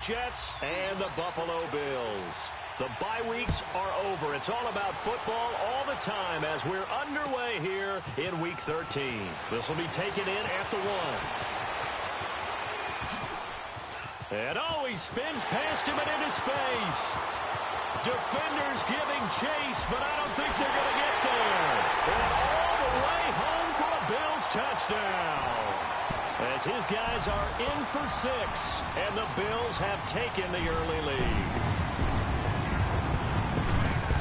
Jets and the Buffalo Bills. The bye weeks are over. It's all about football all the time as we're underway here in Week 13. This will be taken in at the 1. And he spins past him and into space. Defenders giving chase, but I don't think they're going to get there. And all the way home for a Bills touchdown. As his guys are in for 6, and the Bills have taken the early lead.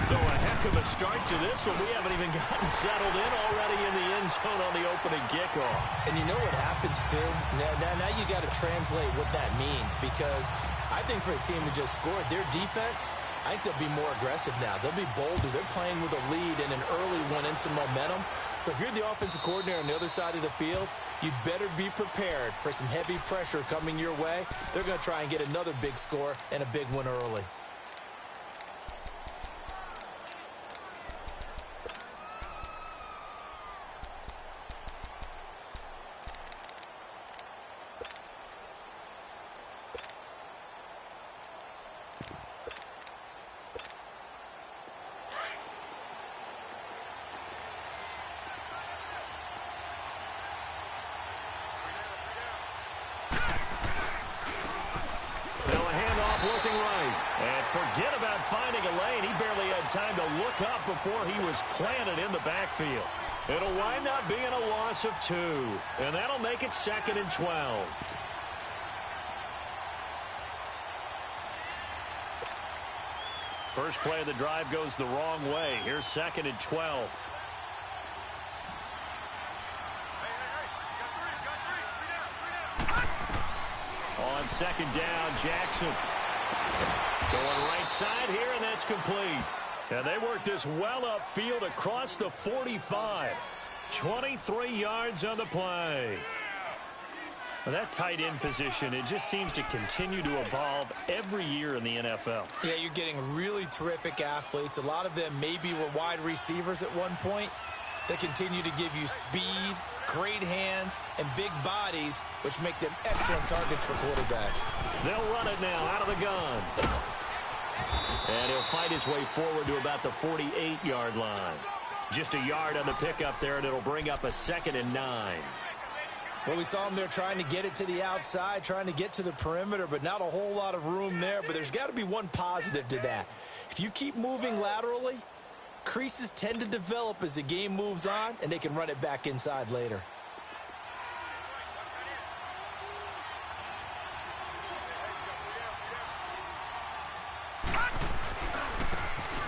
So a heck of a start to this one. We haven't even gotten settled in already in the end zone on the opening kickoff. And you know what happens, too? Now you got to translate what that means, because I think for a team to just score, their defense, I think they'll be more aggressive now. They'll be bolder. They're playing with a lead and an early one and some momentum. So if you're the offensive coordinator on the other side of the field, you'd better be prepared for some heavy pressure coming your way. They're going to try and get another big score and a big one early. Looking right. And forget about finding a lane. He barely had time to look up before he was planted in the backfield. It'll wind up being a loss of 2. And that'll make it 2nd and 12. First play of the drive goes the wrong way. Here's 2nd and 12. On 2nd down, Jackson. Going right side here, and that's complete. And they work this well upfield across the 45. 23 yards on the play. Well, that tight end position, it just seems to continue to evolve every year in the NFL. Yeah, you're getting really terrific athletes. A lot of them maybe were wide receivers at one point. They continue to give you speed, great hands, and big bodies, which make them excellent targets for quarterbacks. They'll run it now out of the gun. And he'll fight his way forward to about the 48-yard line. Just a yard on the pickup there, and it'll bring up a 2nd and 9. Well, we saw him there trying to get it to the outside, trying to get to the perimeter, but not a whole lot of room there. But there's got to be one positive to that. If you keep moving laterally, creases tend to develop as the game moves on, and they can run it back inside later.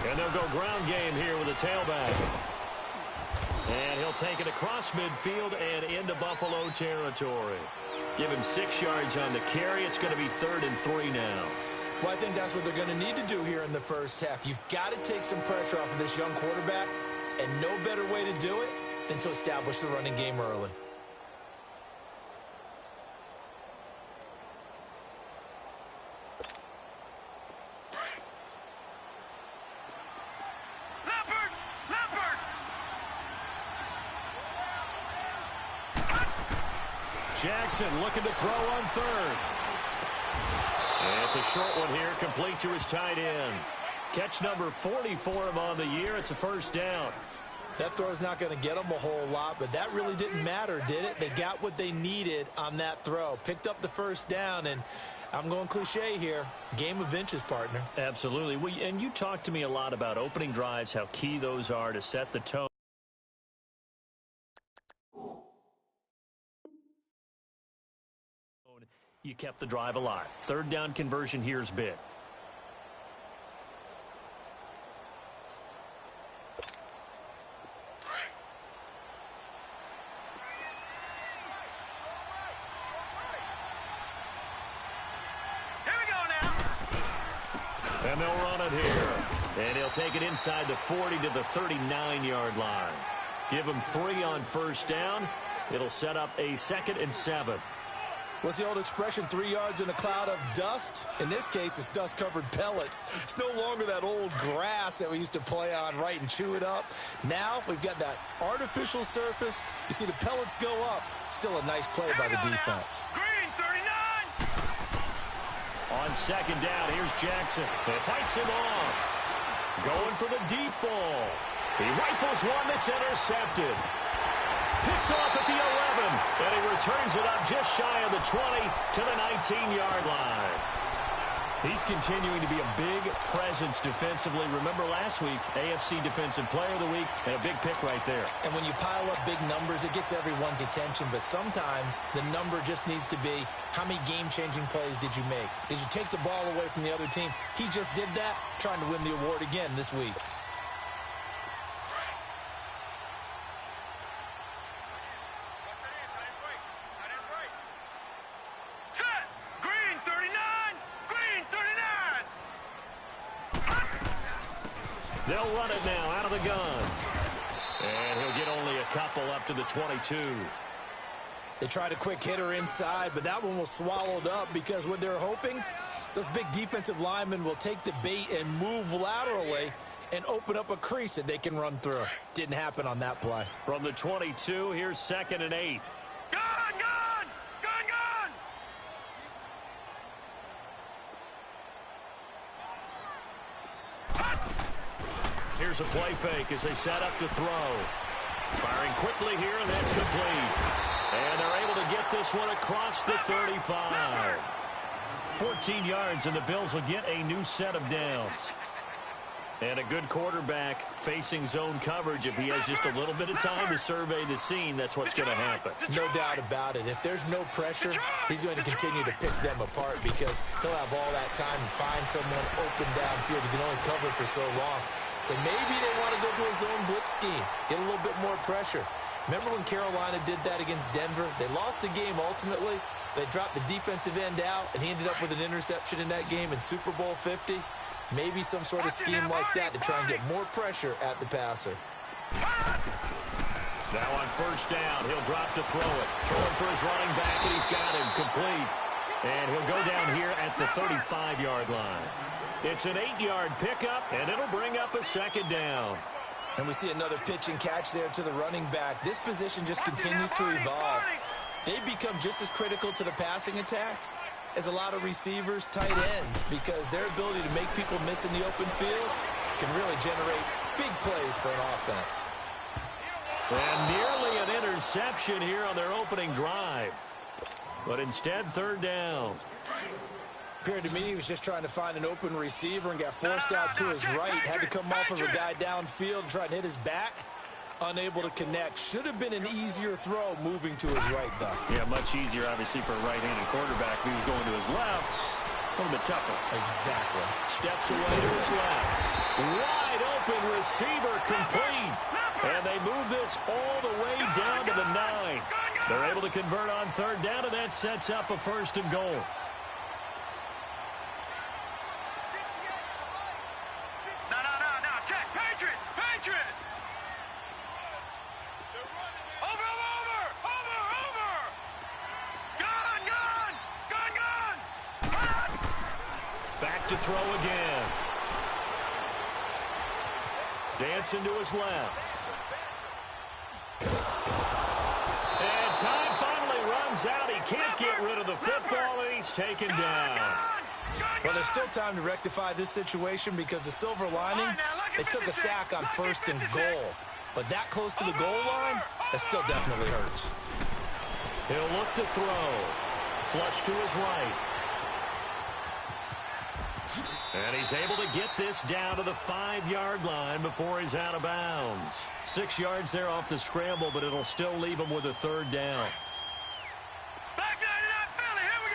And they'll go ground game here with a tailback. And he'll take it across midfield and into Buffalo territory. Give him 6 yards on the carry. It's going to be 3rd and 3 now. Well, I think that's what they're going to need to do here in the first half. You've got to take some pressure off of this young quarterback, and no better way to do it than to establish the running game early. Jackson looking to throw on 3rd. And it's a short one here, complete to his tight end. Catch number 40 for him on the year. It's a 1st down. That throw's not going to get them a whole lot, but that really didn't matter, did it? They got what they needed on that throw. Picked up the 1st down, and I'm going cliche here. Game of inches, partner. Absolutely. And you talked to me a lot about opening drives, how key those are to set the tone. You kept the drive alive. 3rd down conversion here is big. And they'll run it here. And he'll take it inside the 40 to the 39-yard line. Give him 3 on 1st down. It'll set up a 2nd and 7. What's the old expression, 3 yards in a cloud of dust? In this case, it's dust-covered pellets. It's no longer that old grass that we used to play on, right, and chew it up. Now we've got that artificial surface. You see the pellets go up. Still a nice play by the defense. Green, 39! On second down, here's Jackson. He fights him off. Going for the deep ball. He rifles one that's intercepted. Picked off at the 11, and he returns it up just shy of the 20 to the 19-yard line. He's continuing to be a big presence defensively. Remember last week, AFC Defensive Player of the Week, and a big pick right there. And when you pile up big numbers, it gets everyone's attention. But sometimes the number just needs to be, how many game-changing plays did you make? Did you take the ball away from the other team? He just did that, trying to win the award again this week. They'll run it now out of the gun. And he'll get only a couple up to the 22. They tried a quick hitter inside, but that one was swallowed up because what they're hoping, those big defensive linemen will take the bait and move laterally and open up a crease that they can run through. Didn't happen on that play. From the 22, here's 2nd and 8. Gun! Here's a play fake as they set up to throw. Firing quickly here, and that's complete. And they're able to get this one across the 35. 14 yards, and the Bills will get a new set of downs. And a good quarterback facing zone coverage. If he has just a little bit of time to survey the scene, that's what's going to happen. No doubt about it. If there's no pressure, he's going to continue to pick them apart because he'll have all that time to find someone open downfield. He can only cover for so long. So maybe they want to go to a zone blitz scheme, get a little bit more pressure. Remember when Carolina did that against Denver? They lost the game ultimately. They dropped the defensive end out, and he ended up with an interception in that game in Super Bowl 50. Maybe some sort of scheme like that to try and get more pressure at the passer. Now on first down, he'll drop to throw it. Throwing for his running back, and he's got him complete. And he'll go down here at the 35-yard line. It's an 8-yard pickup, and it'll bring up a 2nd down. And we see another pitch and catch there to the running back. This position just continues to evolve. They become just as critical to the passing attack as a lot of receivers, tight ends, because their ability to make people miss in the open field can really generate big plays for an offense. And nearly an interception here on their opening drive. But instead, 3rd down. Appeared to me he was just trying to find an open receiver and got forced out to his right. Had to come off of a guy downfield and try and hit his back. Unable to connect. Should have been an easier throw moving to his right, though. Yeah, much easier, obviously, for a right-handed quarterback. If he was going to his left, a little bit tougher. Exactly. Steps away to his left. Wide open receiver complete. And they move this all the way down to the 9. They're able to convert on 3rd down, and that sets up a 1st and goal. To throw again. Dancing to his left. And time finally runs out. He can't get rid of the football, and he's taken down. Well, there's still time to rectify this situation because the silver lining, they took a sack on 1st and goal. But that close to the goal line, that still definitely hurts. He'll look to throw. Flush to his right. And he's able to get this down to the 5-yard line before he's out of bounds. 6 yards there off the scramble, but it'll still leave him with a 3rd down. Back 99 Philly, here we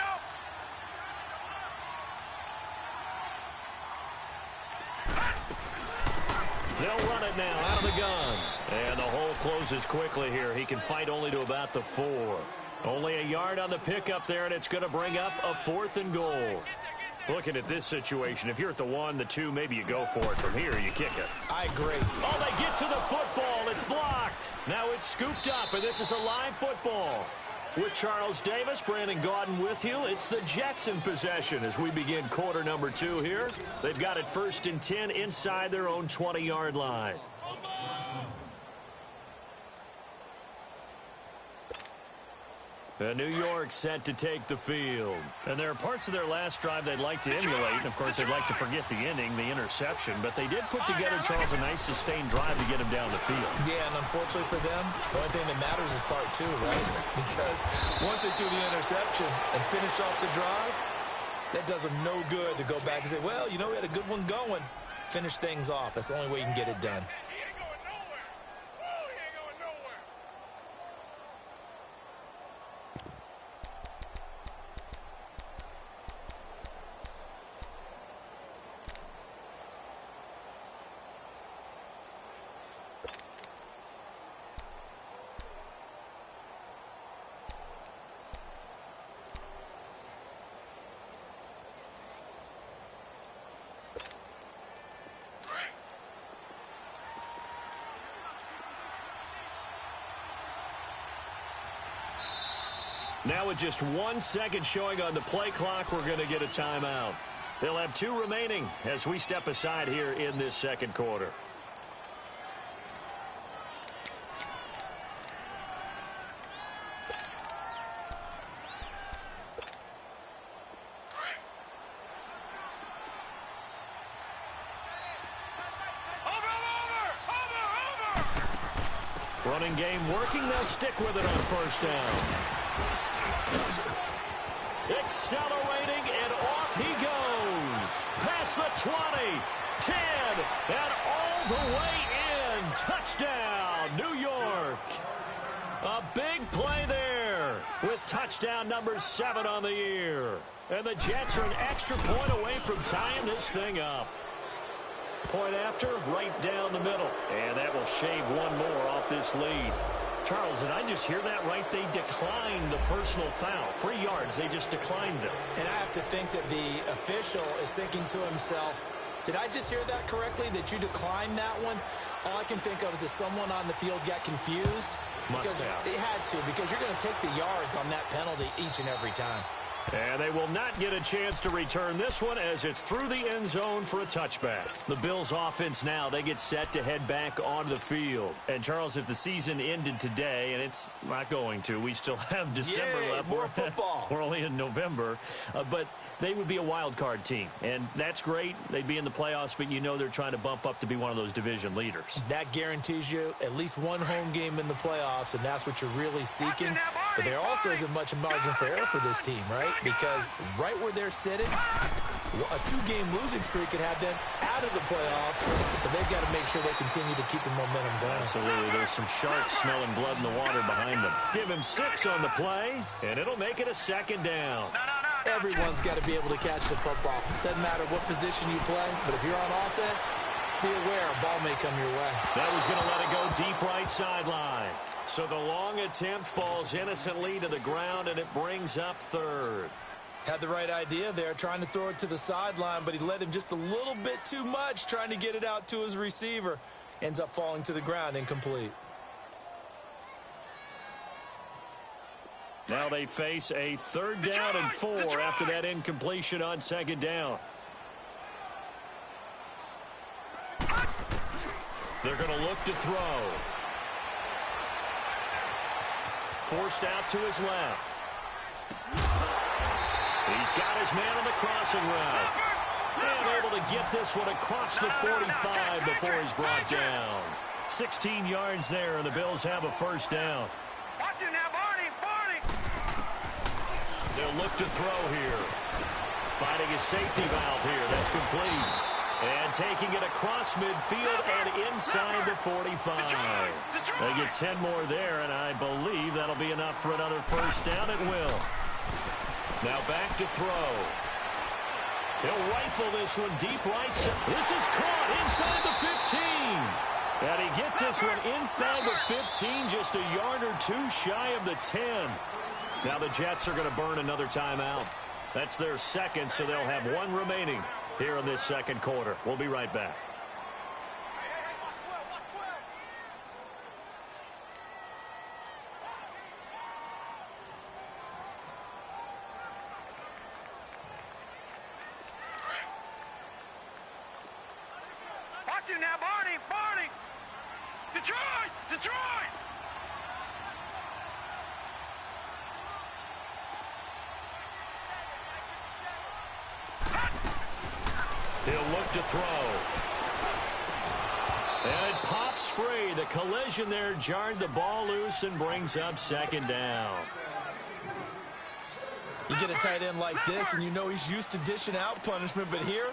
go. They'll run it now out of the gun. And the hole closes quickly here. He can fight only to about the 4. Only a yard on the pickup there, and it's going to bring up a 4th and goal. Looking at this situation, if you're at the 1, the 2, maybe you go for it. From here, you kick it. I agree. Oh, they get to the football. It's blocked. Now it's scooped up, and this is a live football. With Charles Davis, Brandon Gaudin with you. It's the Jets in possession as we begin quarter number 2 here. They've got it 1st and 10 inside their own 20-yard line. New York set to take the field. And there are parts of their last drive they'd like to emulate. And, of course, they'd like to forget the ending, the interception. But they did put together, Charles, a nice sustained drive to get him down the field. Yeah, and unfortunately for them, the only thing that matters is part two, right? Because once they do the interception and finish off the drive, that does them no good to go back and say, well, you know, we had a good one going. Finish things off. That's the only way you can get it done. Now with just 1 second showing on the play clock, we're going to get a timeout. They'll have 2 remaining as we step aside here in this second quarter. Running game working. They'll stick with it on first down. Accelerating, and off he goes. Past the 20, 10, and all the way in. Touchdown, New York. A big play there with touchdown number 7 on the year. And the Jets are an extra point away from tying this thing up. Point after, right down the middle. And that will shave one more off this lead. Charles, did I just hear that right? They declined the personal foul. 3 yards, they just declined it. And I have to think that the official is thinking to himself, did I just hear that correctly, that you declined that one? All I can think of is that someone on the field got confused. Must have. It had to, because you're going to take the yards on that penalty each and every time. And they will not get a chance to return this one as it's through the end zone for a touchback. The Bills offense now, they get set to head back onto the field. And, Charles, if the season ended today, and it's not going to, we still have December left. More football. We're only in November. But they would be a wild card team. And that's great. They'd be in the playoffs, but you know they're trying to bump up to be one of those division leaders. That guarantees you at least one home game in the playoffs, and that's what you're really seeking. But there also isn't much margin for error for this team, right? Because right where they're sitting, a 2-game losing streak could have them out of the playoffs. So they've got to make sure they continue to keep the momentum going. Absolutely. There's some sharks smelling blood in the water behind them. Give him 6 on the play, and it'll make it a second down. Everyone's got to be able to catch the football. Doesn't matter what position you play, but if you're on offense, be aware a ball may come your way. That was going to let it go deep right sideline. So the long attempt falls innocently to the ground, and it brings up 3rd. Had the right idea there, trying to throw it to the sideline, but he let him just a little bit too much, trying to get it out to his receiver. Ends up falling to the ground, incomplete. Now they face a 3rd down and 4 after that incompletion on 2nd down. They're going to look to throw. Forced out to his left. He's got his man on the crossing route. And able to get this one across the 45 before he's brought down. 16 yards there, and the Bills have a 1st down. Watch it now, Barney. They'll look to throw here. Finding a safety valve here. That's complete. And taking it across midfield and inside the 45. They get 10 more there, and I believe that'll be enough for another 1st down. It will. Now back to throw. He'll rifle this one deep right side. This is caught inside the 15. And he gets this one inside the 15, just a yard or 2 shy of the 10. Now the Jets are going to burn another timeout. That's their 2nd, so they'll have 1 remaining here in this 2nd quarter. We'll be right back. Watch it now, Barney. Detroit. He'll look to throw. And it pops free. The collision there jarred the ball loose and brings up second down. You get a tight end like this, and you know he's used to dishing out punishment, but here,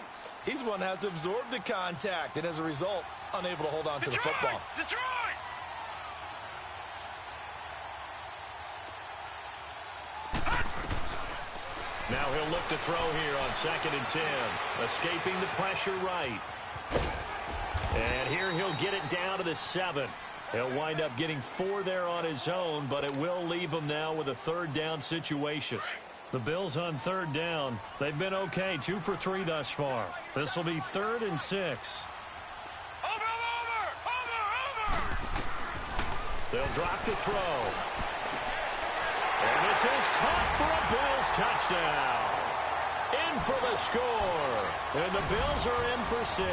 he's the one that has to absorb the contact, and as a result, unable to hold on to the football. Detroit! Now he'll look to throw here on 2nd and 10. Escaping the pressure right. And here he'll get it down to the 7. He'll wind up getting 4 there on his own, but it will leave him now with a 3rd down situation. The Bills on 3rd down. They've been okay, 2 for 3 thus far. This will be 3rd and 6. Over! They'll drop to throw. And this is caught for a Bills touchdown. In for the score. And the Bills are in for 6.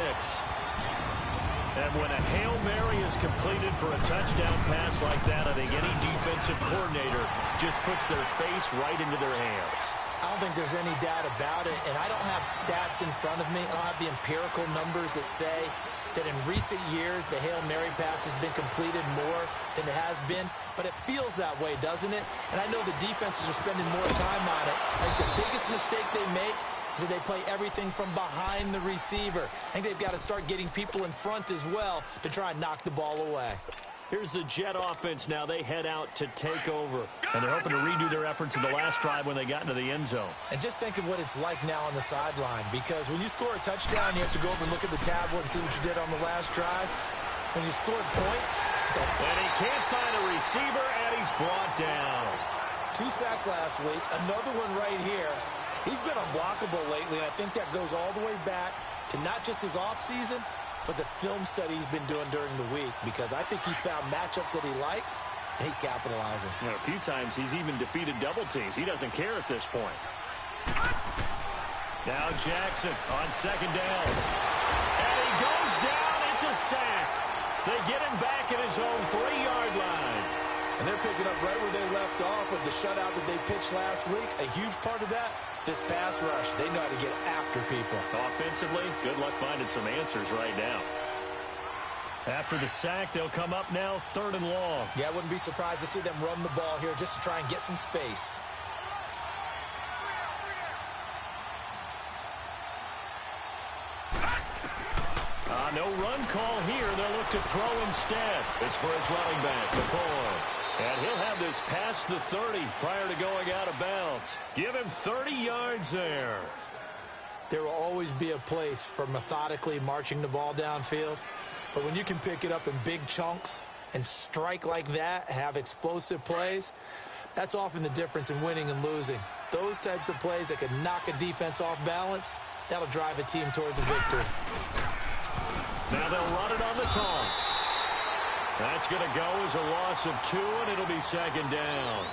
And when a Hail Mary is completed for a touchdown pass like that, I think any defensive coordinator just puts their face right into their hands. I don't think there's any doubt about it, and I don't have stats in front of me. I don't have the empirical numbers that say that in recent years the Hail Mary pass has been completed more than it has been, but it feels that way, doesn't it? And I know the defenses are spending more time on it. I think the biggest mistake they make is that they play everything from behind the receiver. I think they've got to start getting people in front as well to try and knock the ball away. Here's the Jet offense now. They head out to take over. And they're hoping to redo their efforts in the last drive when they got into the end zone. And just think of what it's like now on the sideline, because when you score a touchdown, you have to go over and look at the tablet and see what you did on the last drive. When you scored points, it's like... And he can't find a receiver, and he's brought down. 2 sacks last week, another one right here. He's been unblockable lately, and I think that goes all the way back to not just his offseason, but the film study he's been doing during the week, because I think he's found matchups that he likes, and he's capitalizing. You know, a few times he's even defeated double teams. He doesn't care at this point. Now Jackson on 2nd down. And he goes down. It's a sack. They get him back at his own 3-yard line. And they're picking up right where they left off with the shutout that they pitched last week. A huge part of that, this pass rush. They know how to get after people. Offensively, good luck finding some answers right now. After the sack, they'll come up now 3rd and long. Yeah, I wouldn't be surprised to see them run the ball here just to try and get some space. No run call here. They'll look to throw instead. It's for his running back, McCoy. And he'll have this past the 30 prior to going out of bounds. Give him 30 yards there. There will always be a place for methodically marching the ball downfield. But when you can pick it up in big chunks and strike like that, have explosive plays, that's often the difference in winning and losing. Those types of plays that can knock a defense off balance, that'll drive a team towards a victory. Now they'll run it on the toss. That's going to go as a loss of 2, and it'll be 2nd down.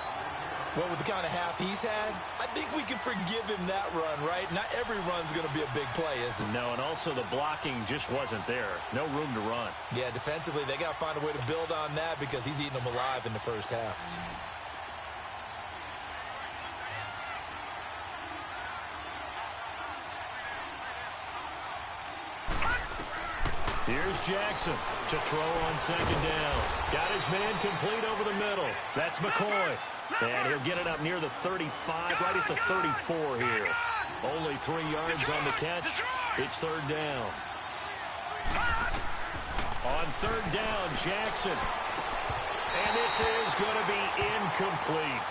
Well, with the kind of half he's had, I think we can forgive him that run, right? Not every run's going to be a big play, is it? No, and also the blocking just wasn't there. No room to run. Yeah, defensively, they got to find a way to build on that because he's eating them alive in the first half. Here's Jackson to throw on 2nd down. Got his man complete over the middle. That's McCoy. And he'll get it up near the 35, right at the 34 here. Only 3 yards on the catch. It's 3rd down. On 3rd down, Jackson. And this is going to be incomplete.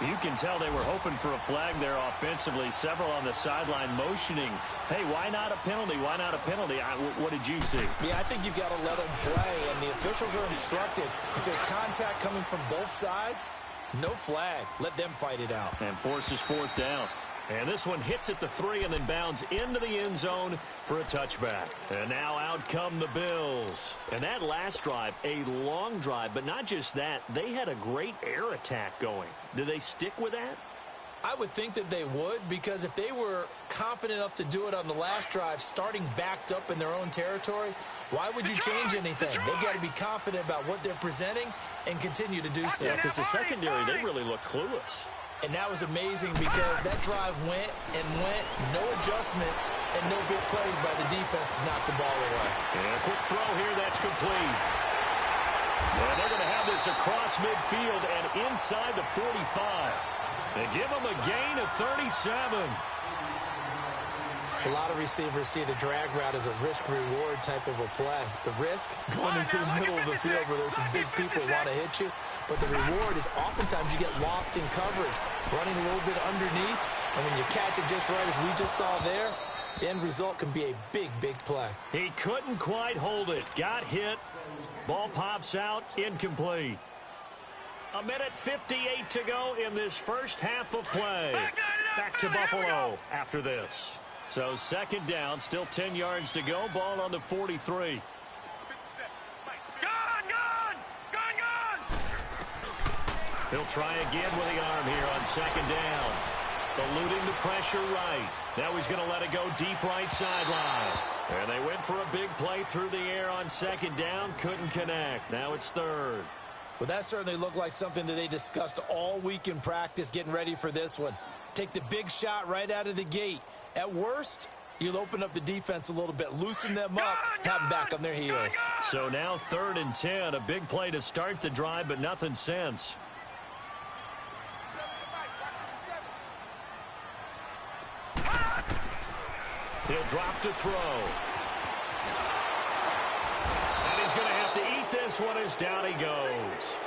You can tell they were hoping for a flag there offensively. Several on the sideline motioning, hey, why not a penalty? Why not a penalty? What did you see? Yeah, I think you've got to let them play, and the officials are instructed. If there's contact coming from both sides, no flag. Let them fight it out. And forces 4th down. And this one hits at the 3 and then bounds into the end zone for a touchback. And now out come the Bills. And that last drive, a long drive, but not just that. They had a great air attack going. Do they stick with that? I would think that they would, because if they were confident enough to do it on the last drive, starting backed up in their own territory, why would you change anything? They've got to be confident about what they're presenting and continue to do so. Yeah, because the secondary, they really look clueless. And that was amazing because that drive went and went, no adjustments and no big plays by the defense to knock the ball away. And a quick throw here, that's complete. And they're going to have this across midfield and inside the 45. They give them a gain of 37. A lot of receivers see the drag route as a risk-reward type of a play. The risk, going into the middle of the field where there's some big people who want to hit you. But the reward is oftentimes you get lost in coverage, running a little bit underneath. And when you catch it just right, as we just saw there, the end result can be a big, big play. He couldn't quite hold it. Got hit. Ball pops out, incomplete. A minute 58 to go in this first half of play. Back to Buffalo after this. So second down, still 10 yards to go. Ball on the 43. He'll try again with the arm here on second down. Eluding the pressure right. Now he's going to let it go deep right sideline. And they went for a big play through the air on second down. Couldn't connect. Now it's third. Well, that certainly looked like something that they discussed all week in practice getting ready for this one. Take the big shot right out of the gate. At worst, you'll open up the defense a little bit, loosen them up, have them back on their heels. So now 3rd and 10. A big play to start the drive, but nothing since. He'll drop to throw. And he's going to have to eat this one as down he goes.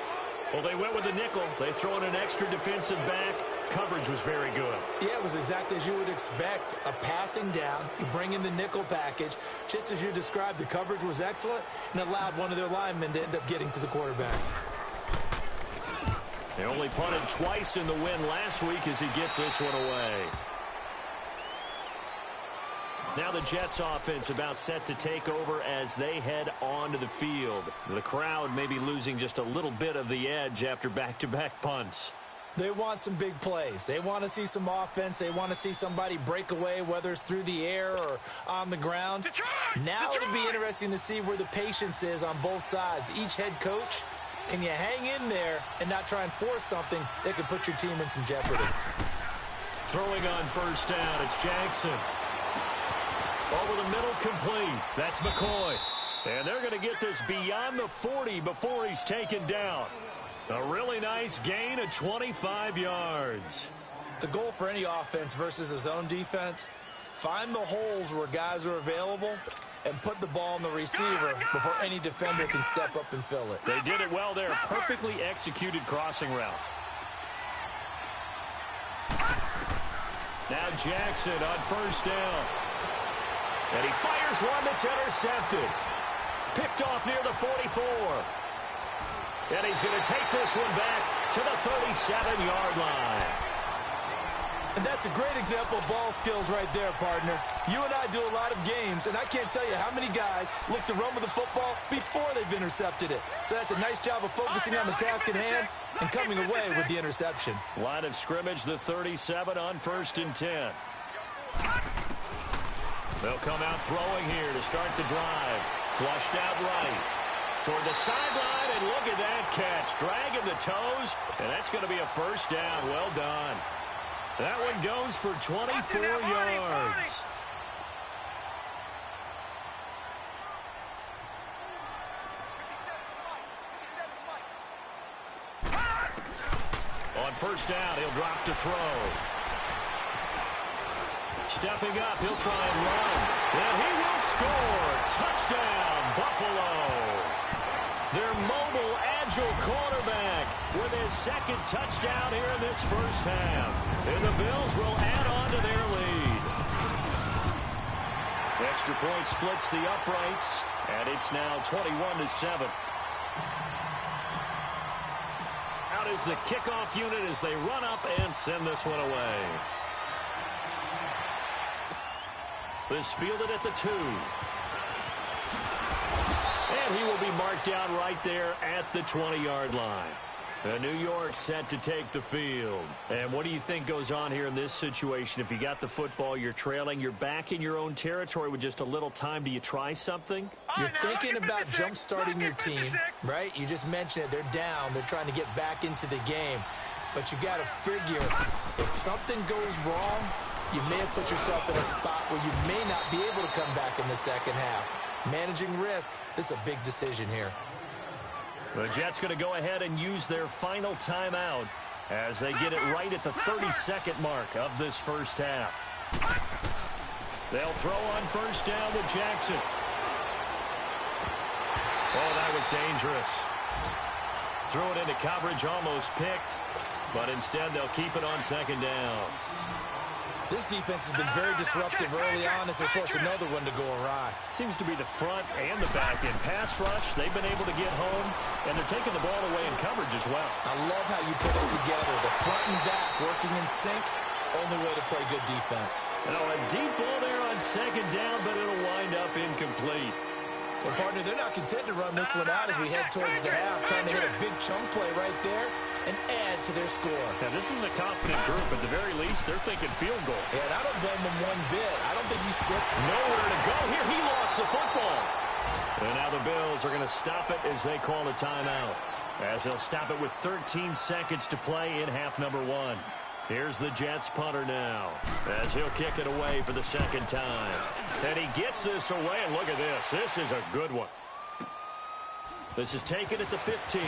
Well, they went with a nickel. They throw in an extra defensive back. Coverage was very good. Yeah, it was exactly as you would expect. A passing down. You bring in the nickel package. Just as you described, the coverage was excellent and allowed one of their linemen to end up getting to the quarterback. They only punted twice in the win last week as he gets this one away. Now the Jets offense about set to take over as they head onto the field. The crowd may be losing just a little bit of the edge after back-to-back punts. They want some big plays. They want to see some offense. They want to see somebody break away, whether it's through the air or on the ground. Now it'll be interesting to see where the patience is on both sides. Each head coach, can you hang in there and not try and force something that could put your team in some jeopardy? Throwing on first down, it's Jackson. Over the middle, complete. That's McCoy. And they're going to get this beyond the 40 before he's taken down. A really nice gain of 25 yards. The goal for any offense versus a zone defense, find the holes where guys are available and put the ball on the receiver before any defender can step up and fill it. They did it well there. Perfectly executed crossing route. Now Jackson on first down. And he fires one that's intercepted. Picked off near the 44. And he's going to take this one back to the 37-yard line. And that's a great example of ball skills right there, partner. You and I do a lot of games, and I can't tell you how many guys look to run with the football before they've intercepted it. So that's a nice job of focusing on the task at hand and coming away with the interception. Line of scrimmage, the 37 on 1st and 10. They'll come out throwing here to start the drive. Flushed out right. Toward the sideline, and look at that catch. Dragging the toes, and that's going to be a first down. Well done. That one goes for 24 yards. On first down, he'll drop to throw. Stepping up, he'll try and run. And he will score. Touchdown, Buffalo. Their mobile, agile quarterback with his second touchdown here in this first half. And the Bills will add on to their lead. Extra point splits the uprights, and it's now 21-7. Out is the kickoff unit as they run up and send this one away. This fielded at the 2. And he will be marked down right there at the 20-yard line. New York set to take the field. And what do you think goes on here in this situation? If you got the football, you're trailing, you're back in your own territory with just a little time. Do you try something? You're thinking about jump-starting your team, right? You just mentioned it. They're down. They're trying to get back into the game. but you got to figure if something goes wrong, you may have put yourself in a spot where you may not be able to come back in the second half. Managing risk, this is a big decision here. The Jets going to go ahead and use their final timeout as they get it right at the 32nd mark of this first half. They'll throw on first down with Jackson. Oh, that was dangerous. Threw it into coverage, almost picked, but instead they'll keep it on second down. This defense has been very disruptive early on as they force another one to go awry. Seems to be the front and the back end. Pass rush, they've been able to get home, and they're taking the ball away in coverage as well. I love how you put it together. The front and back working in sync, only way to play good defense. A deep ball there on second down, but it'll wind up incomplete. Well, partner, they're not content to run this one out as we head towards the half, trying to hit a big chunk play right there and add to their score. Now, this is a confident group. At the very least, they're thinking field goal. Yeah, and I don't blame them one bit. I don't think you sit. Nowhere to go here. He lost the football. And now the Bills are going to stop it as they call a timeout. As they'll stop it with 13 seconds to play in half number one. Here's the Jets punter now as he'll kick it away for the second time. And he gets this away, and look at this. This is a good one. This is taken at the 15.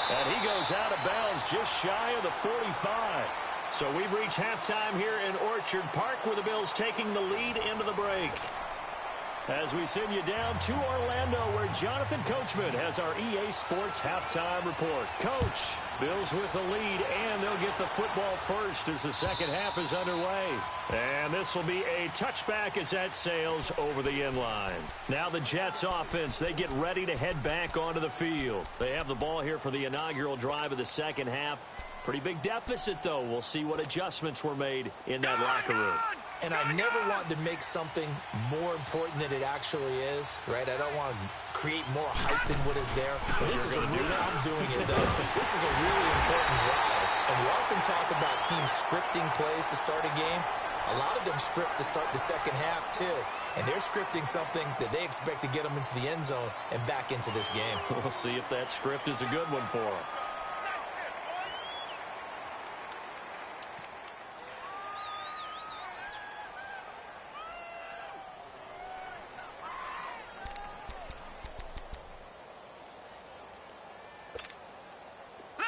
And he goes out of bounds just shy of the 45. So we've reached halftime here in Orchard Park with the Bills taking the lead into the break. As we send you down to Orlando where Jonathan Coachman has our EA Sports halftime report. Coach, Bills with the lead, and they'll get the football first as the second half is underway. And this will be a touchback as that sails over the end line. Now the Jets offense, they get ready to head back onto the field. They have the ball here for the inaugural drive of the second half. Pretty big deficit, though. We'll see what adjustments were made in that locker room. And I never want to make something more important than it actually is, right? I don't want to create more hype than what is there. But this is a really, I'm doing it, though. This is a really important drive. And we often talk about teams scripting plays to start a game. A lot of them script to start the second half, too. And they're scripting something that they expect to get them into the end zone and back into this game. We'll see if that script is a good one for them.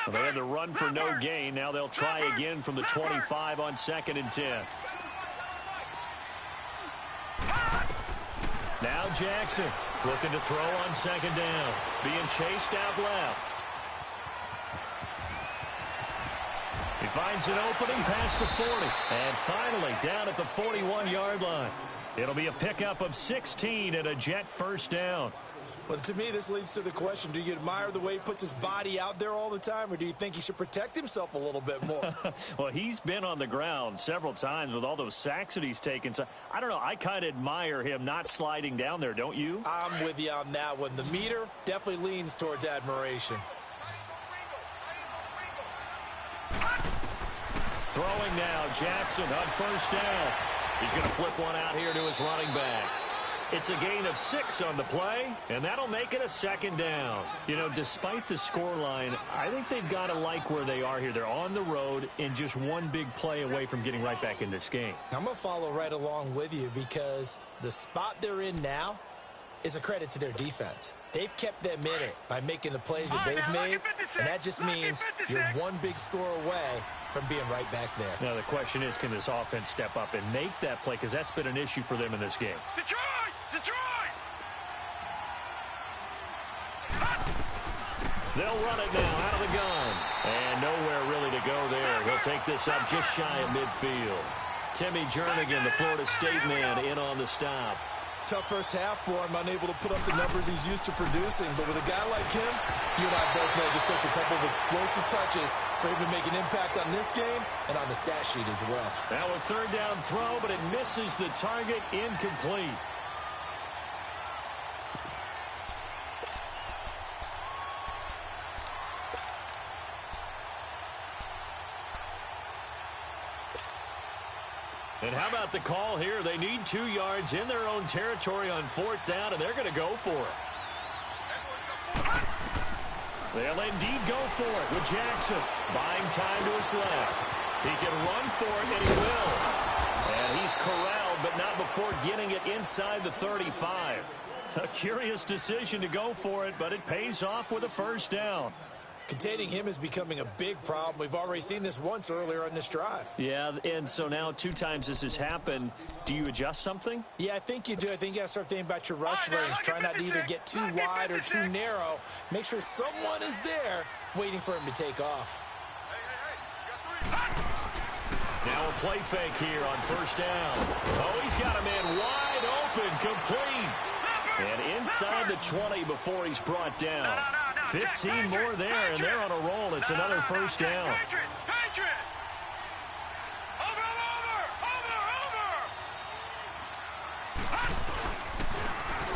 Well, they had the run for no gain. Now they'll try again from the 25 on 2nd and 10. Now Jackson looking to throw on second down. Being chased out left. He finds an opening past the 40. And finally down at the 41-yard line. It'll be a pickup of 16 and a Jet first down. Well, to me, this leads to the question, do you admire the way he puts his body out there all the time, or do you think he should protect himself a little bit more? Well, he's been on the ground several times with all those sacks that he's taken. So, I don't know. I kind of admire him not sliding down there, don't you? I'm with you on that one. The meter definitely leans towards admiration. Throwing now, Jackson on first down. He's going to flip one out here to his running back. It's a gain of 6 on the play, and that'll make it a second down. You know, despite the scoreline, I think they've got to like where they are here. They're on the road and just one big play away from getting right back in this game. I'm going to follow right along with you because the spot they're in now is a credit to their defense. They've kept them in it by making the plays that they've made, and that just means you're one big score away from being right back there. Now, the question is, can this offense step up and make that play? Because that's been an issue for them in this game. Detroit! Detroit! They'll run it now out of the gun. And nowhere really to go there. He'll take this up just shy of midfield. Timmy Jernigan, the Florida State man, in on the stop. Tough first half for him, unable to put up the numbers he's used to producing. But with a guy like him, you and I both know it just takes a couple of explosive touches for him to make an impact on this game and on the stat sheet as well. Now a third down throw, but it misses the target, incomplete. And how about the call here? They need 2 yards in their own territory on 4th down, and they're going to go for it. They'll indeed go for it with Jackson. Buying time to his left. He can run for it, and he will. And he's corralled, but not before getting it inside the 35. A curious decision to go for it, but it pays off with a first down. Containing him is becoming a big problem. We've already seen this once earlier on this drive. Yeah, and so now 2 times this has happened. Do you adjust something? Yeah, I think you do. I think you got to start thinking about your rush range. Try not to either get too wide or too narrow. Make sure someone is there waiting for him to take off. Now a play fake here on first down. Oh, he's got a man wide open, complete. And inside the 20 before he's brought down. 15 more there, and they're on a roll. It's another first down.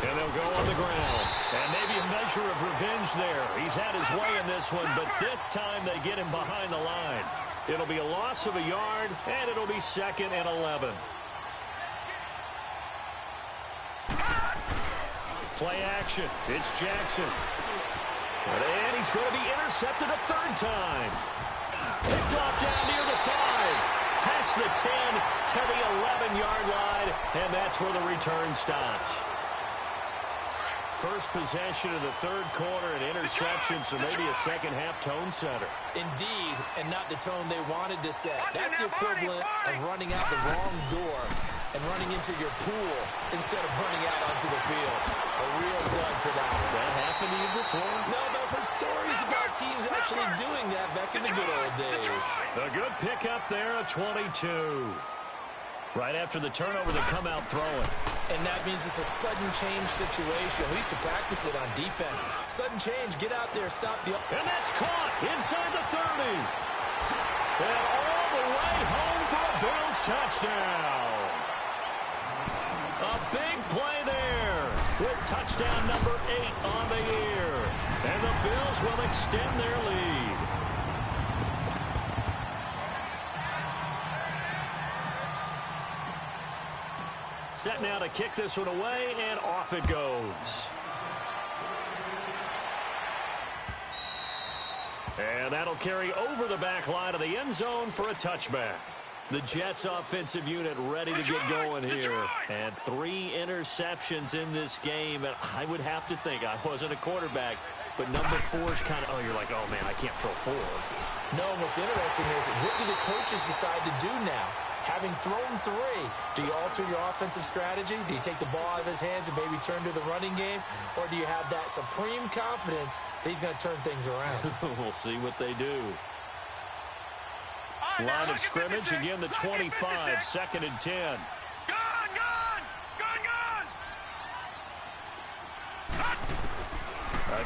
And they'll go on the ground. And maybe a measure of revenge there. He's had his way in this one, but this time they get him behind the line. It'll be a loss of a yard, and it'll be 2nd and 11. Play action. It's Jackson. And he's going to be intercepted a 3rd time. Picked off down near the 5. Past the 10 to the 11-yard line, and that's where the return stops. First possession of the 3rd quarter, an interception, so maybe a second-half tone setter. Indeed, and not the tone they wanted to set. That's the equivalent of running out the wrong door and running into your pool instead of running out onto the field. A real dud for that. Has that happened to you before? No, but I've heard stories about teams actually doing that back in the good old days. A good pickup there, a 22. Right after the turnover, they come out throwing. And that means it's a sudden change situation. We used to practice it on defense. Sudden change, get out there, stop the... And that's caught inside the 30. And all the way home for a Bills touchdown. A big play there with touchdown number 8 on the year. And the Bills will extend their lead. Set now to kick this one away, and off it goes. And that'll carry over the back line of the end zone for a touchback. The Jets offensive unit ready to get going here. And 3 interceptions in this game. And I would have to think, I wasn't a quarterback, but number 4 is kind of, oh, you're like, oh, man, I can't throw 4. No, what's interesting is, what do the coaches decide to do now? Having thrown 3, do you alter your offensive strategy? Do you take the ball out of his hands and maybe turn to the running game? Or do you have that supreme confidence that he's going to turn things around? We'll see what they do. Line of scrimmage, again the 25, 2nd and 10.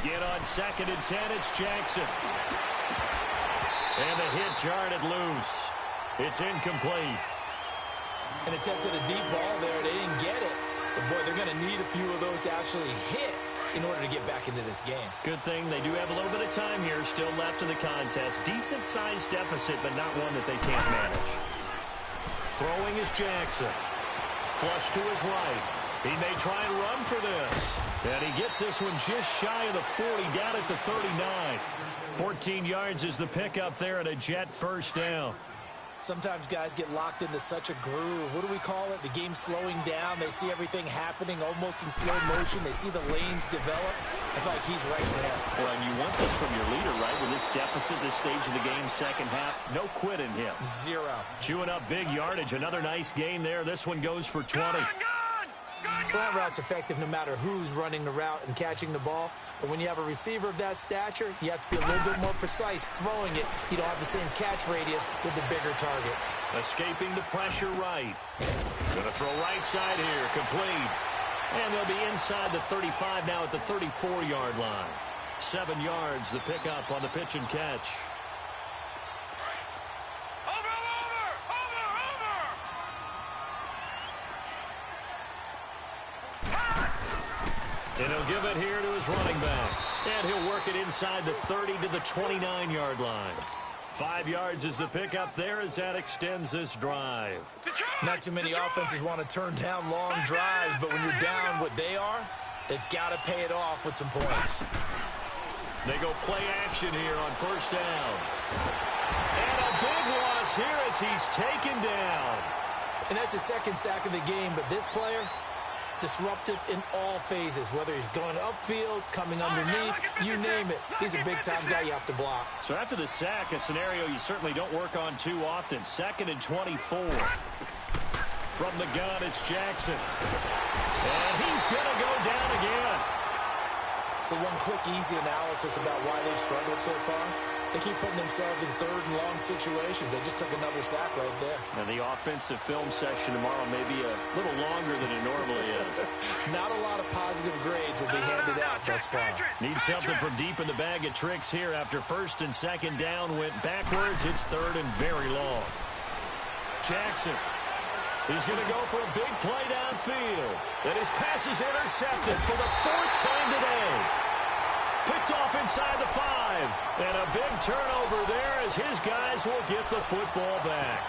Again on 2nd and 10, it's Jackson. And the hit jarred it loose. It's incomplete. An attempt at a deep ball there. They didn't get it. But, boy, they're going to need a few of those to actually hit in order to get back into this game. Good thing they do have a little bit of time here still left in the contest. Decent-sized deficit, but not one that they can't manage. Throwing is Jackson. Flush to his right. He may try and run for this. And he gets this one just shy of the 40, down at the 39. 14 yards is the pickup there, and a Jet first down. Sometimes guys get locked into such a groove. What do we call it? The game slowing down. They see everything happening almost in slow motion. They see the lanes develop. I feel like he's right there. Well, and you want this from your leader, right? With this deficit, this stage of the game, second half, no quit in him. 0. Chewing up big yardage. Another nice gain there. This one goes for 20. Slant route's effective no matter who's running the route and catching the ball. But when you have a receiver of that stature, you have to be a little bit more precise throwing it. You don't have the same catch radius with the bigger targets. Escaping the pressure right. Gonna throw right side here. Complete. And they'll be inside the 35 now at the 34-yard line. 7 yards, the pickup on the pitch and catch. And he'll give it here to his running back. And he'll work it inside the 30 to the 29-yard line. 5 yards is the pickup there as that extends this drive. Not too many offenses want to turn down long drives, but when you're down what they are, they've got to pay it off with some points. They go play action here on first down. And a big loss here as he's taken down. And that's the second sack of the game, but this player, disruptive in all phases, whether he's going upfield, coming underneath, you name it. He's a big-time guy you have to block. So after the sack, a scenario you certainly don't work on too often. 2nd and 24. From the gun, it's Jackson. And he's going to go down again. So one quick, easy analysis about why they've struggled so far. They keep putting themselves in 3rd and long situations. They just took another sack right there. And the offensive film session tomorrow may be a little longer than it normally is. Not a lot of positive grades will be handed out thus far. Need something from deep in the bag of tricks here after 1st and 2nd down went backwards. It's 3rd and very long. Jackson. He's going to go for a big play downfield. And his pass is intercepted for the 4th time today. Picked off inside the 5. And a big turnover there as his guys will get the football back.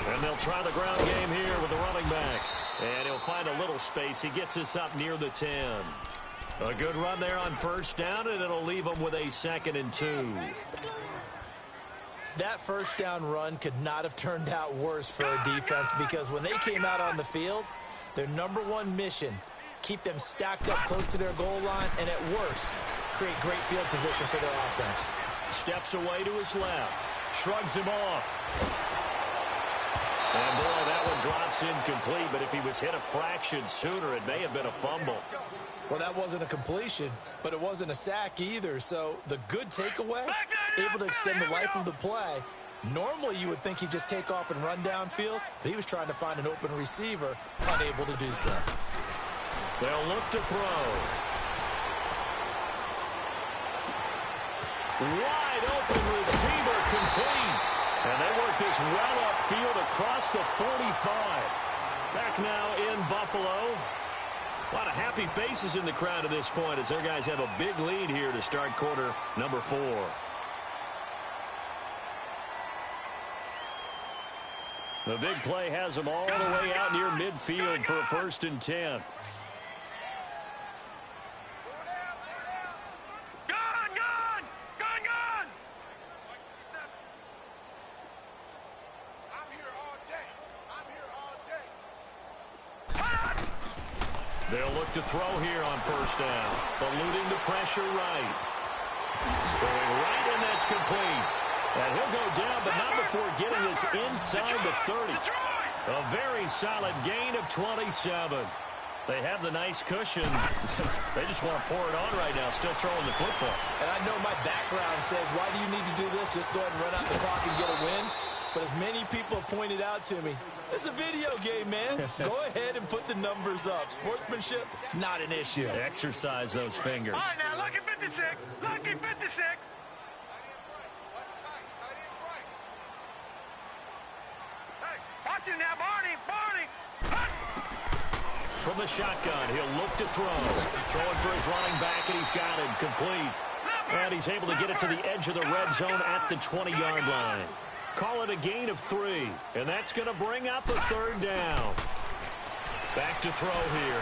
And they'll try the ground game here with the running back. And he'll find a little space. He gets us up near the 10. A good run there on first down, and it'll leave them with a 2nd and 2. That first down run could not have turned out worse for a defense because when they came out on the field, their #1 mission, keep them stacked up close to their goal line, and at worst, create great field position for their offense. Steps away to his left. Shrugs him off. And, boy, that one drops incomplete, but if he was hit a fraction sooner, it may have been a fumble. Well, that wasn't a completion, but it wasn't a sack either. So the good takeaway, able to extend the life of the play. Normally, you would think he'd just take off and run downfield, but he was trying to find an open receiver, unable to do so. They'll look to throw. Wide open receiver complete. And they work this well upfield across the 45. Back now in Buffalo. A lot of happy faces in the crowd at this point as their guys have a big lead here to start quarter number 4. The big play has them all the way out near midfield for a 1st and 10. They'll look to throw here on first down. Eluding the pressure right. Throwing right, and that's complete. And he'll go down, but not before getting this inside the 30. A very solid gain of 27. They have the nice cushion. They just want to pour it on right now, still throwing the football. And I know my background says, why do you need to do this? Just go ahead and run out the clock and get a win. But as many people have pointed out to me, it's a video game, man. Go ahead and put the numbers up. Sportsmanship, not an issue. Exercise those fingers. All right, now, lucky 56. Lucky 56. Hey, watch it now, Barney. Barney. From the shotgun, he'll look to throw. Throwing for his running back, and he's got it complete. And he's able to get it to the edge of the red zone at the 20-yard line. Call it a gain of 3, and that's going to bring up a 3rd down. Back to throw here.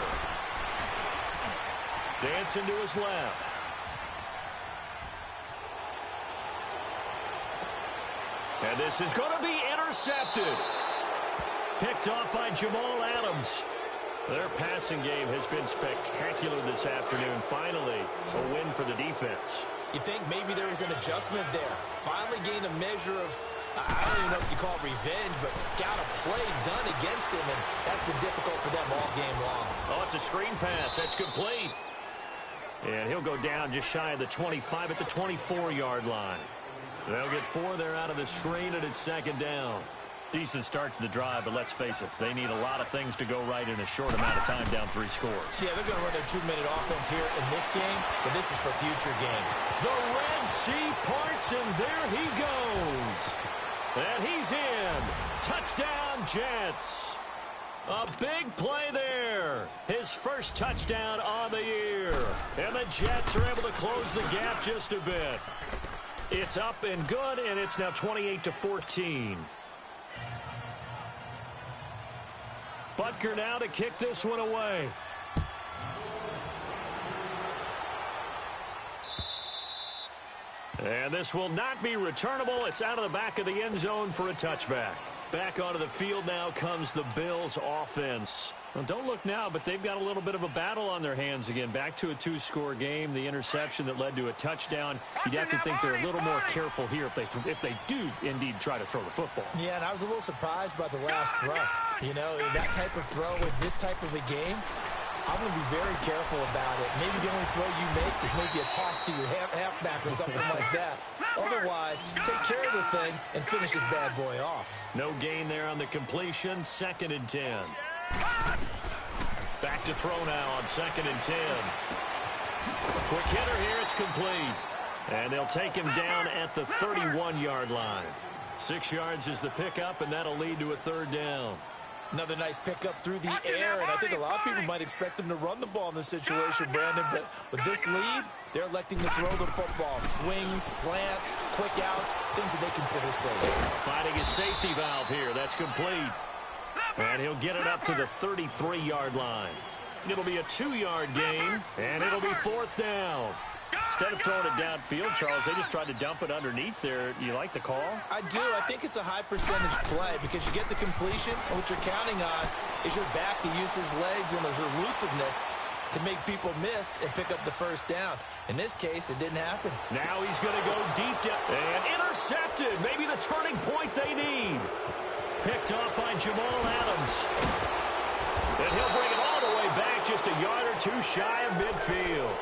Dancing to his left. And this is going to be intercepted. Picked off by Jamal Adams. Their passing game has been spectacular this afternoon. Finally, a win for the defense. You think maybe there was an adjustment there. Finally gained a measure of, I don't even know if you call it revenge, but got a play done against him, and that's been difficult for them all game long. Oh, it's a screen pass. That's complete. And he'll go down just shy of the 25 at the 24-yard line. They'll get 4 there out of the screen, and it's 2nd down. Decent start to the drive, but let's face it, they need a lot of things to go right in a short amount of time, down 3 scores. Yeah, they're going to run their 2-minute offense here in this game, but this is for future games. The Red Sea parts, and there he goes. And he's in. Touchdown, Jets. A big play there. His first touchdown on the year. And the Jets are able to close the gap just a bit. It's up and good, and it's now 28-14. Butker now to kick this one away. And this will not be returnable. It's out of the back of the end zone for a touchback. Back onto the field now comes the Bills offense. Well, don't look now, but they've got a little bit of a battle on their hands again. Back to a two-score game. The interception that led to a touchdown. You'd have to think they're a little more careful here if they do indeed try to throw the football. Yeah, and I was a little surprised by the last throw. You know, that type of throw with this type of a game, I'm going to be very careful about it. Maybe the only throw you make is maybe a toss to your halfback or something like that. Otherwise, take care of the thing and finish this bad boy off. No gain there on the completion. 2nd and 10. Back to throw now on 2nd and 10. Quick hitter here. It's complete. And they'll take him down at the 31-yard line. 6 yards is the pickup, and that'll lead to a 3rd down. Another nice pickup through the air, and I think a lot of people might expect them to run the ball in this situation, Brandon, but with this lead, they're electing to throw the football. Swings, slants, quick outs, things that they consider safe. Finding his safety valve here. That's complete. And he'll get it up to the 33-yard line. It'll be a 2-yard gain, and it'll be 4th down. Instead of throwing it downfield, Charles, they just tried to dump it underneath there. You like the call? I do. I think it's a high percentage play because you get the completion, and what you're counting on is your back to use his legs and his elusiveness to make people miss and pick up the 1st down. In this case, it didn't happen. Now he's going to go deep down and intercepted. Maybe the turning point they need. Picked off by Jamal Adams. And he'll bring it all the way back just a yard or two shy of midfield.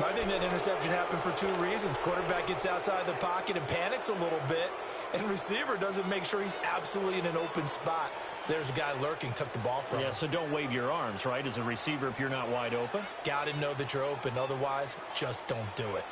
I think that interception happened for 2 reasons. Quarterback gets outside the pocket and panics a little bit, and receiver doesn't make sure he's absolutely in an open spot. So there's a guy lurking, took the ball from him. Yeah, so don't wave your arms, right, as a receiver if you're not wide open. Got to know that you're open. Otherwise, just don't do it.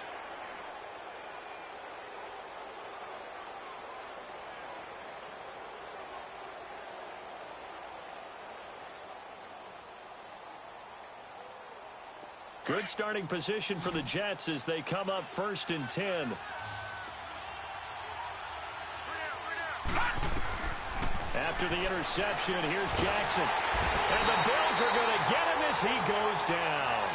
Good starting position for the Jets as they come up 1st and 10. After the interception, here's Jackson. And the Bills are going to get him as he goes down.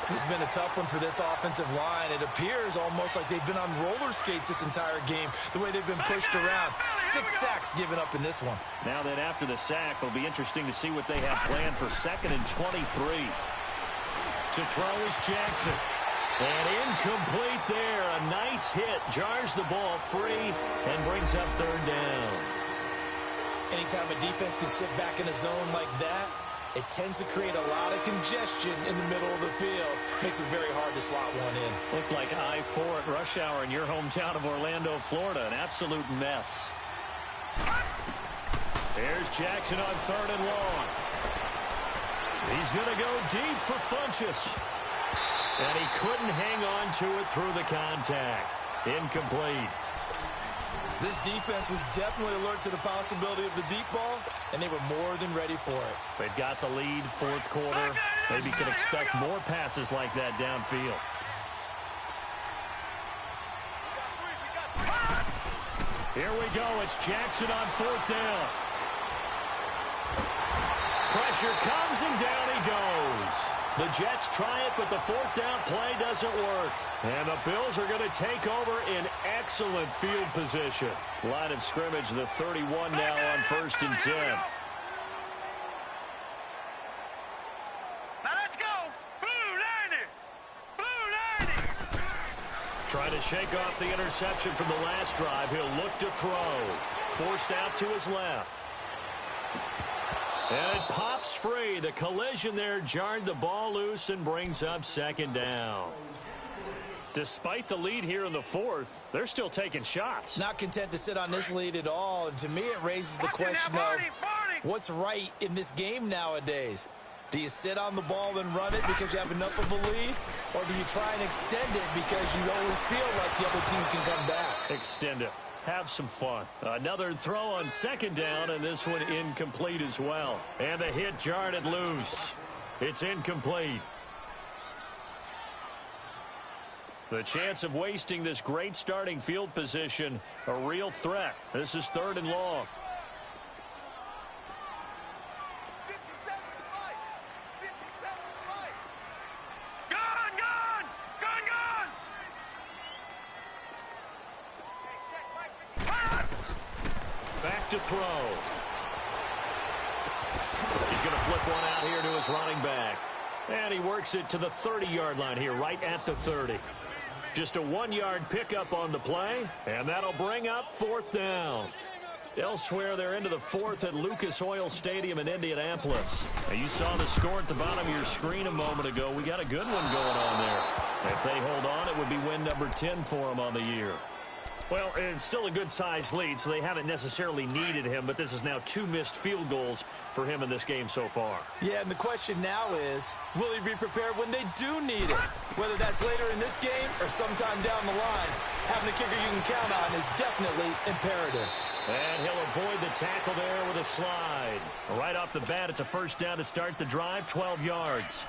This has been a tough one for this offensive line. It appears almost like they've been on roller skates this entire game, the way they've been pushed around. 6 sacks given up in this one. Now that after the sack, it'll be interesting to see what they have planned for 2nd and 23. To throw is Jackson. And incomplete there. A nice hit. Jars the ball free and brings up 3rd down. Anytime a defense can sit back in a zone like that, it tends to create a lot of congestion in the middle of the field. Makes it very hard to slot one in. Looked like I-4 at rush hour in your hometown of Orlando, Florida. An absolute mess. Here's Jackson on 3rd and long. He's going to go deep for Funchess. And he couldn't hang on to it through the contact. Incomplete. This defense was definitely alert to the possibility of the deep ball, and they were more than ready for it. They've got the lead, 4th quarter. Maybe can expect more passes like that downfield. Here we go. It's Jackson on 4th down. Pressure comes, and down he goes. The Jets try it, but the 4th down play doesn't work. And the Bills are going to take over in excellent field position. Line of scrimmage, the 31 now on 1st and 10. Now let's go. Blue Lightning. Blue Lightning. Trying to shake off the interception from the last drive. He'll look to throw. Forced out to his left. And it pops free. The collision there jarred the ball loose and brings up 2nd down. Despite the lead here in the 4th, they're still taking shots. Not content to sit on this lead at all. And to me, it raises the question of what's right in this game nowadays. Do you sit on the ball and run it because you have enough of a lead? Or do you try and extend it because you always feel like the other team can come back? Extend it. have some fun. Another throw on second down, and this one incomplete as well. And the hit jarred it loose. It's incomplete. The chance of wasting this great starting field position, a real threat. This is 3rd and long. Back to throw. He's going to flip one out here to his running back. And he works it to the 30-yard line here, right at the 30. Just a 1-yard pickup on the play, and that'll bring up 4th down. Elsewhere, they're into the 4th at Lucas Oil Stadium in Indianapolis. And you saw the score at the bottom of your screen a moment ago. We got a good one going on there. If they hold on, it would be win number 10 for them on the year. Well, it's still a good-sized lead, so they haven't necessarily needed him, but this is now 2 missed field goals for him in this game so far. Yeah, and the question now is, will he be prepared when they do need it? Whether that's later in this game or sometime down the line, having a kicker you can count on is definitely imperative. And he'll avoid the tackle there with a slide. Right off the bat, it's a 1st down to start the drive, 12 yards.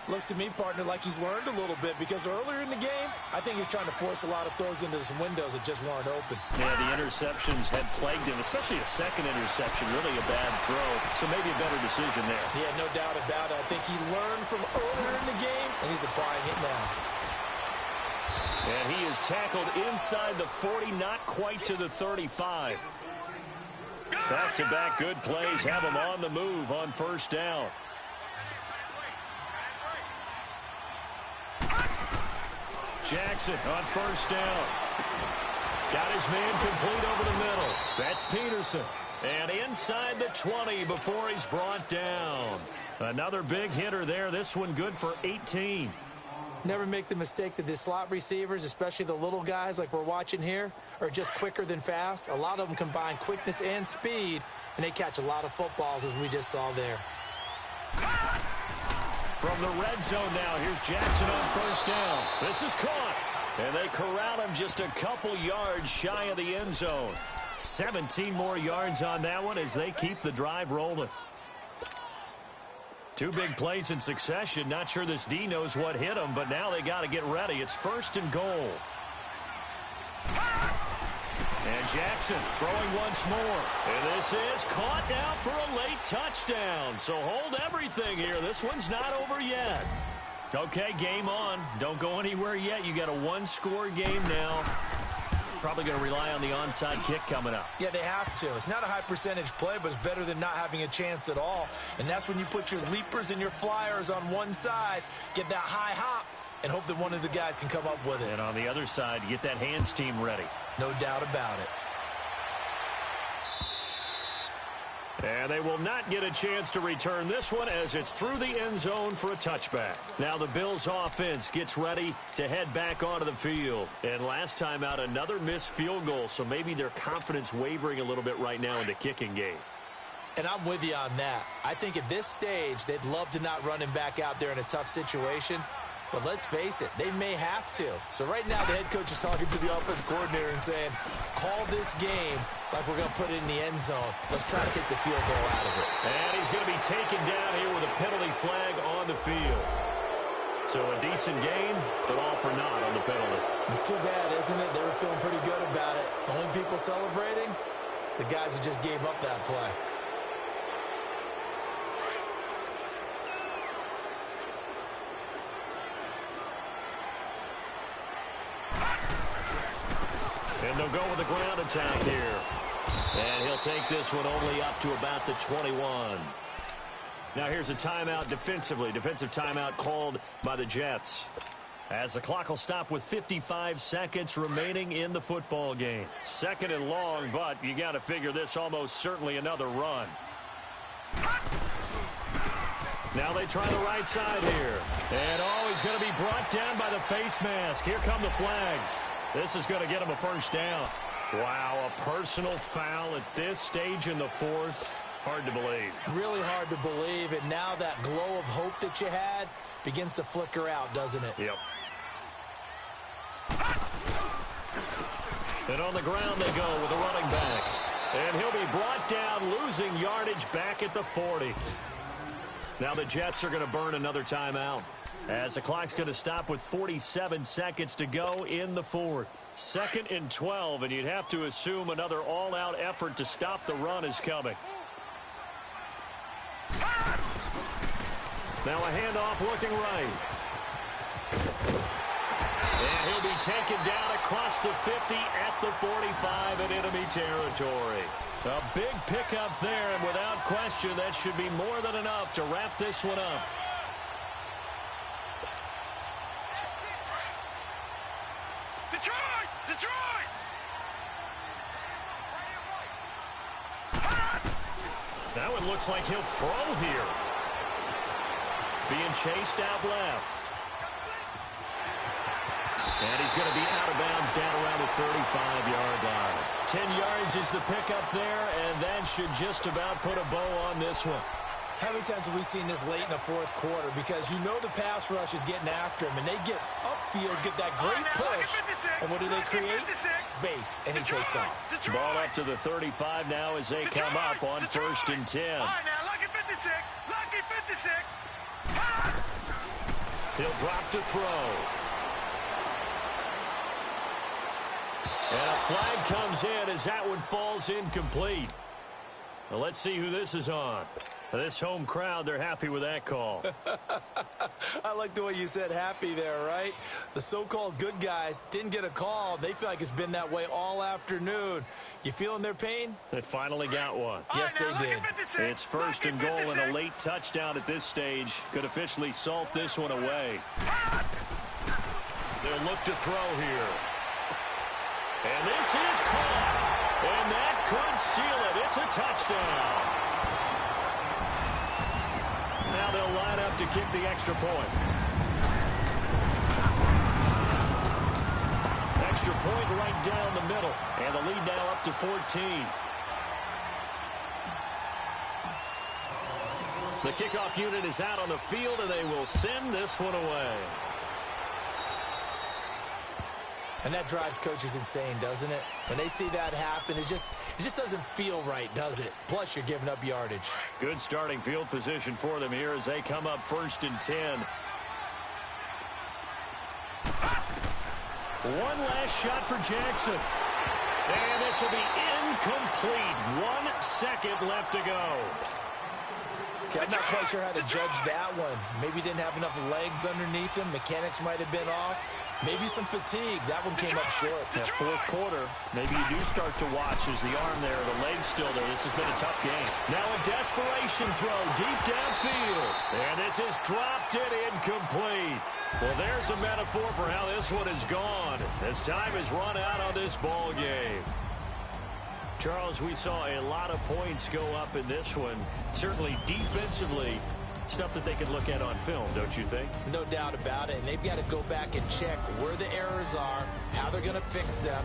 Looks to me, partner, like he's learned a little bit because earlier in the game, I think he's trying to force a lot of throws into some windows that just weren't open. Yeah, the interceptions had plagued him, especially a second interception, really a bad throw. So maybe a better decision there. Yeah, no doubt about it. I think he learned from earlier in the game, and he's applying it now. And he is tackled inside the 40, not quite to the 35. Back-to-back good plays have him on the move on 1st down. Jackson on 1st down. Got his man complete over the middle. That's Peterson. And inside the 20 before he's brought down. Another big hitter there. This one good for 18. Never make the mistake that the slot receivers, especially the little guys like we're watching here, are just quicker than fast. A lot of them combine quickness and speed, and they catch a lot of footballs, as we just saw there. From the red zone now, here's Jackson on 1st down. This is caught. And they corral him just a couple yards shy of the end zone. 17 more yards on that one as they keep the drive rolling. 2 big plays in succession. Not sure this D knows what hit him, but now they got to get ready. It's 1st and goal. And Jackson throwing once more. And this is caught now for a late touchdown. So hold everything here. This one's not over yet. Okay, game on. Don't go anywhere yet. You got a 1-score game now. Probably going to rely on the onside kick coming up. Yeah, they have to. It's not a high percentage play, but it's better than not having a chance at all. And that's when you put your leapers and your flyers on one side, get that high hop, and hope that one of the guys can come up with it. And on the other side, get that hands team ready. No doubt about it. And they will not get a chance to return this one as it's through the end zone for a touchback. Now the Bills offense gets ready to head back onto the field. And last time out, another missed field goal, so maybe their confidence wavering a little bit right now in the kicking game. And I'm with you on that. I think at this stage, they'd love to not run him back out there in a tough situation. But let's face it, they may have to. So right now, the head coach is talking to the offense coordinator and saying, call this game like we're going to put it in the end zone. Let's try to take the field goal out of it. And he's going to be taken down here with a penalty flag on the field. So a decent game, but all for naught on the penalty. It's too bad, isn't it? They were feeling pretty good about it. The only people celebrating, the guys who just gave up that play. And they'll go with the ground attack here. And he'll take this one only up to about the 21. Now here's a timeout defensively. Defensive timeout called by the Jets. As the clock will stop with 55 seconds remaining in the football game. 2nd and long, but you got to figure this almost certainly another run. Now they try the right side here. And he's going to be brought down by the face mask. Here come the flags. This is going to get him a 1st down. Wow, a personal foul at this stage in the 4th. Hard to believe. Really hard to believe. And now that glow of hope that you had begins to flicker out, doesn't it? Yep. And on the ground they go with a running back. And he'll be brought down, losing yardage back at the 40. Now the Jets are going to burn another timeout, as the clock's going to stop with 47 seconds to go in the fourth. 2nd and 12, and you'd have to assume another all-out effort to stop the run is coming. Now a handoff looking right. And he'll be taken down across the 50 at the 45 in enemy territory. A big pickup there, and without question, that should be more than enough to wrap this one up. Detroit! Detroit! That one looks like he'll throw here. Being chased out left. And he's going to be out of bounds down around the 35-yard line. 10 yards is the pickup there, and that should just about put a bow on this one. How many times have we seen this late in the fourth quarter? Because you know the pass rush is getting after him, and they get upfield, get that great push, and what do they create? Space, and he takes off. Ball up to the 35 now as they come up on 1st and 10. All right, now, lucky 56. Lucky 56. He'll drop to throw. And a flag comes in as that one falls incomplete. Well, let's see who this is on. This home crowd, they're happy with that call. I like the way you said happy there, right? The so-called good guys didn't get a call. They feel like it's been that way all afternoon. You feeling their pain? They finally got one. Yes, they did. It's 1st and goal and a late touchdown at this stage. Could officially salt this one away. They'll look to throw here. And this is caught. And that could seal it. It's a touchdown. Now they'll line up to kick the extra point. Extra point right down the middle. And the lead now up to 14. The kickoff unit is out on the field, and they will send this one away. And that drives coaches insane, doesn't it? When they see that happen, it just doesn't feel right, does it? Plus, you're giving up yardage. Good starting field position for them here as they come up 1st and 10. One last shot for Jackson. And this will be incomplete. 1 second left to go. Okay, I'm not quite sure how to judge that one. Maybe didn't have enough legs underneath him. Mechanics might have been off. Maybe some fatigue. That one came up short. That fourth quarter, maybe you do start to watch as the arm there, the leg's still there. This has been a tough game. Now a desperation throw deep downfield. And this is dropped it incomplete. Well, there's a metaphor for how this one is gone as time has run out on this ball game. Charles, we saw a lot of points go up in this one. Certainly defensively, stuff that they can look at on film, don't you think? No doubt about it. And they've got to go back and check where the errors are, how they're going to fix them,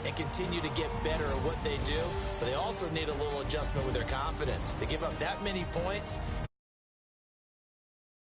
and continue to get better at what they do. But they also need a little adjustment with their confidence. To give up that many points,